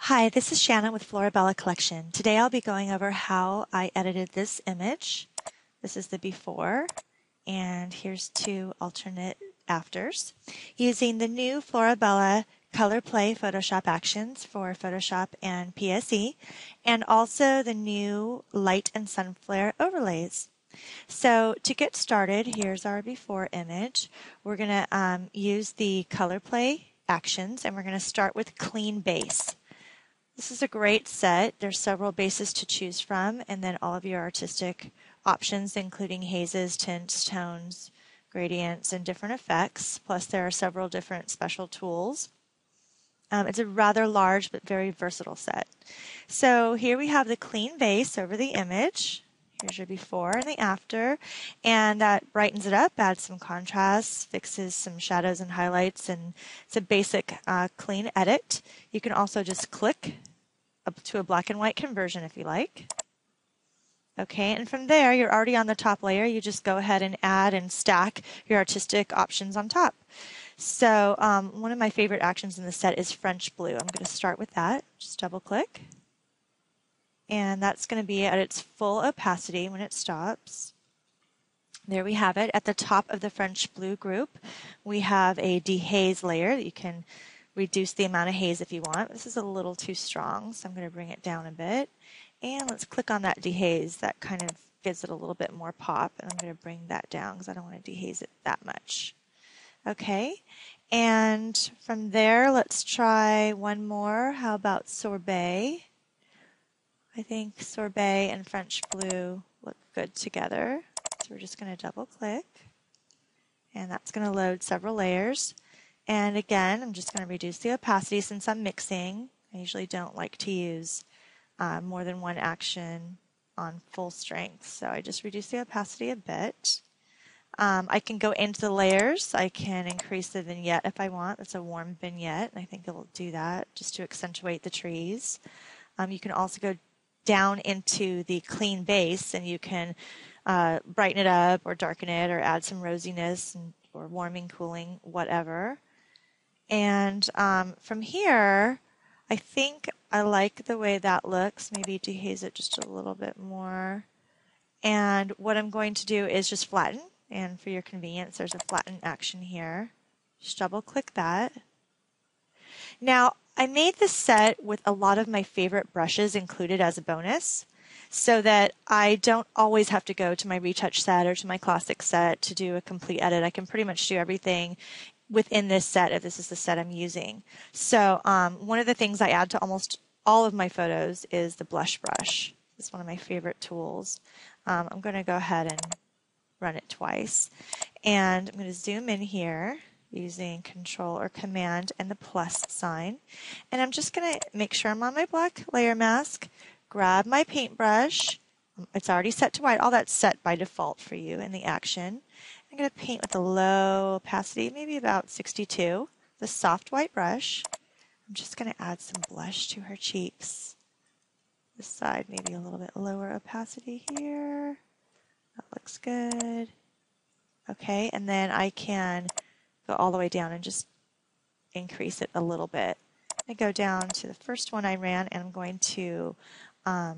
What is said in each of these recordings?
Hi, this is Shannon with Florabella Collection. Today I'll be going over how I edited this image. This is the before, and here's two alternate afters. Using the new Florabella Colorplay Photoshop actions for Photoshop and PSE, and also the new light and Sunflare overlays. So to get started, here's our before image. We're going to use the Colorplay actions, and we're going to start with clean base. This is a great set. There's several bases to choose from, and then all of your artistic options, including hazes, tints, tones, gradients, and different effects. Plus, there are several different special tools. It's a rather large but very versatile set. So here we have the clean base over the image. Here's your before and the after, and that brightens it up, adds some contrast, fixes some shadows and highlights, and it's a basic clean edit. You can also just click up to a black and white conversion if you like. Okay, and from there you're already on the top layer. You just go ahead and add and stack your artistic options on top. So one of my favorite actions in the set is French blue. I'm going to start with that. Just double click. And that's going to be at its full opacity when it stops. There we have it. At the top of the French blue group, we have a dehaze layer that you can reduce the amount of haze if you want. This is a little too strong, so I'm going to bring it down a bit. And let's click on that dehaze. That kind of gives it a little bit more pop, and I'm going to bring that down because I don't want to dehaze it that much. Okay, and from there, let's try one more. How about sorbet? I think sorbet and French blue look good together. So we're just going to double click, and that's going to load several layers. And again, I'm just going to reduce the opacity since I'm mixing. I usually don't like to use more than one action on full strength, so I just reduce the opacity a bit. I can go into the layers. I can increase the vignette if I want. It's a warm vignette, and I think it will do that just to accentuate the trees. You can also go down into the clean base, and you can brighten it up or darken it or add some rosiness or warming, cooling, whatever. And from here, I think I like the way that looks. Maybe dehaze it just a little bit more. And what I'm going to do is just flatten. And for your convenience, there's a flatten action here. Just double click that. Now, I made this set with a lot of my favorite brushes included as a bonus, so that I don't always have to go to my retouch set or to my classic set to do a complete edit. I can pretty much do everything within this set if this is the set I'm using. So one of the things I add to almost all of my photos is the blush brush. It's one of my favorite tools. I'm going to go ahead and run it twice. And I'm going to zoom in here using Control or Command and the plus sign. And I'm just going to make sure I'm on my black layer mask, grab my paintbrush. It's already set to white. All that's set by default for you in the action. I'm going to paint with a low opacity, maybe about 62, the soft white brush. I'm just going to add some blush to her cheeks. This side, maybe a little bit lower opacity here. That looks good. Okay, and then I can go all the way down and just increase it a little bit. I go down to the first one I ran, and I'm going to add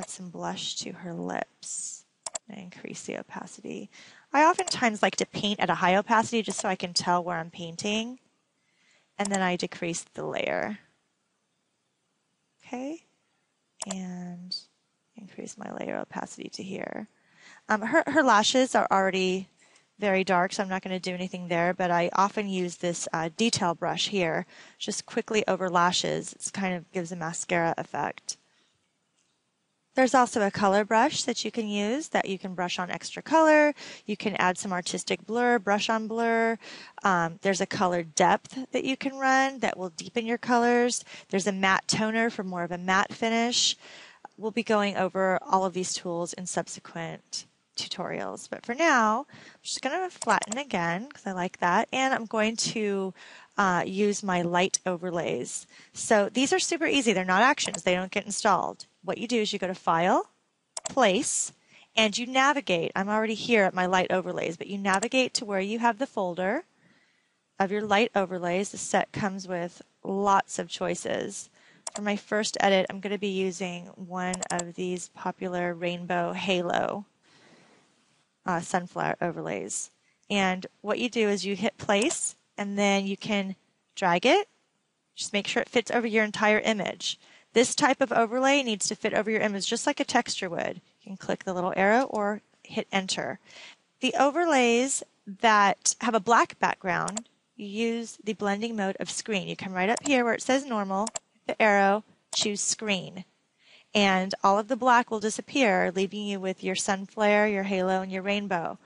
some blush to her lips and increase the opacity. I oftentimes like to paint at a high opacity just so I can tell where I'm painting, and then I decrease the layer. Okay, and increase my layer opacity to here. Her lashes are already very dark, so I'm not going to do anything there, but I often use this detail brush here, just quickly over lashes. It kind of gives a mascara effect. There's also a color brush that you can use that you can brush on extra color. You can add some artistic blur, brush on blur. There's a color depth that you can run that will deepen your colors. There's a matte toner for more of a matte finish. We'll be going over all of these tools in subsequent tutorials, but for now, I'm just going to flatten again because I like that, and I'm going to use my light overlays. So these are super easy. They're not actions. They don't get installed. What you do is you go to File, Place, and you navigate. I'm already here at my light overlays, but you navigate to where you have the folder of your light overlays. The set comes with lots of choices. for my first edit, I'm going to be using one of these popular rainbow halo sunflower overlays. And what you do is you hit place, and then you can drag it. Just make sure it fits over your entire image. This type of overlay needs to fit over your image just like a texture would. You can click the little arrow or hit enter. The overlays that have a black background, you use the blending mode of screen. You come right up here where it says normal, the arrow, choose screen. And all of the black will disappear, leaving you with your sunflare, your halo, and your rainbow.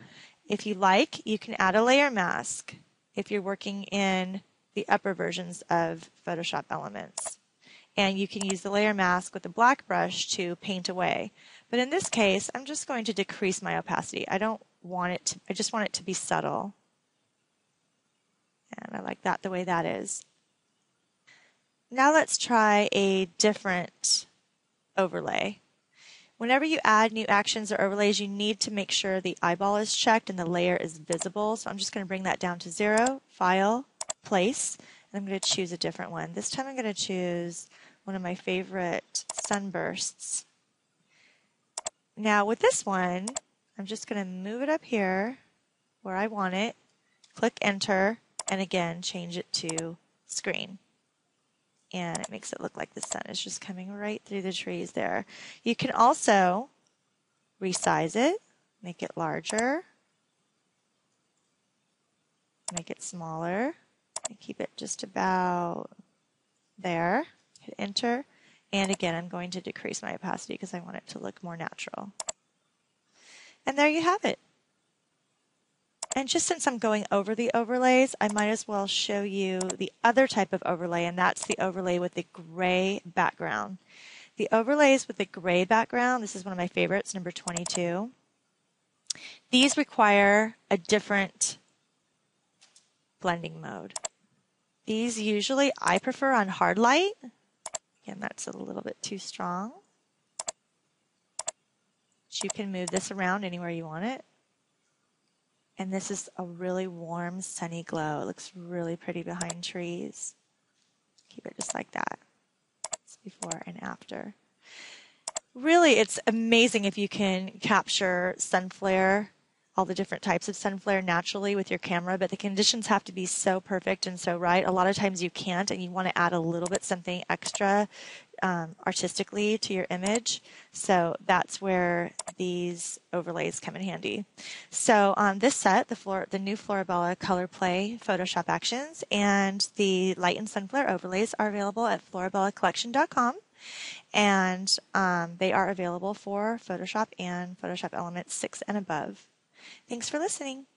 If you like, you can add a layer mask if you're working in the upper versions of Photoshop Elements. And you can use the layer mask with the black brush to paint away. But in this case, I'm just going to decrease my opacity. I just want it to be subtle. And I like that the way that is. Now let's try a different overlay. Whenever you add new actions or overlays, you need to make sure the eyeball is checked and the layer is visible. So I'm just going to bring that down to 0, File, Place, and I'm going to choose a different one. This time I'm going to choose one of my favorite sunbursts. Now with this one, I'm just going to move it up here where I want it, click Enter, and again change it to screen. And it makes it look like the sun is just coming right through the trees there. You can also resize it, make it larger, make it smaller, and keep it just about there. Hit enter, and again I'm going to decrease my opacity because I want it to look more natural. And there you have it. And just since I'm going over the overlays, I might as well show you the other type of overlay, and that's the overlay with the gray background. The overlays with the gray background, this is one of my favorites, number 22. These require a different blending mode. These usually I prefer on hard light. Again, that's a little bit too strong. So you can move this around anywhere you want it. And this is a really warm, sunny glow. It looks really pretty behind trees. Keep it just like that. It's before and after. Really, it's amazing if you can capture sunflare, all the different types of sunflare naturally with your camera, but the conditions have to be so perfect and so right. A lot of times you can't, and you want to add a little bit something extra artistically to your image. So that's where these overlays come in handy. So on this set, the new Florabella Colorplay Photoshop actions and the Light and Sunflare overlays are available at florabellacollection.com. And they are available for Photoshop and Photoshop Elements 6 and above. Thanks for listening.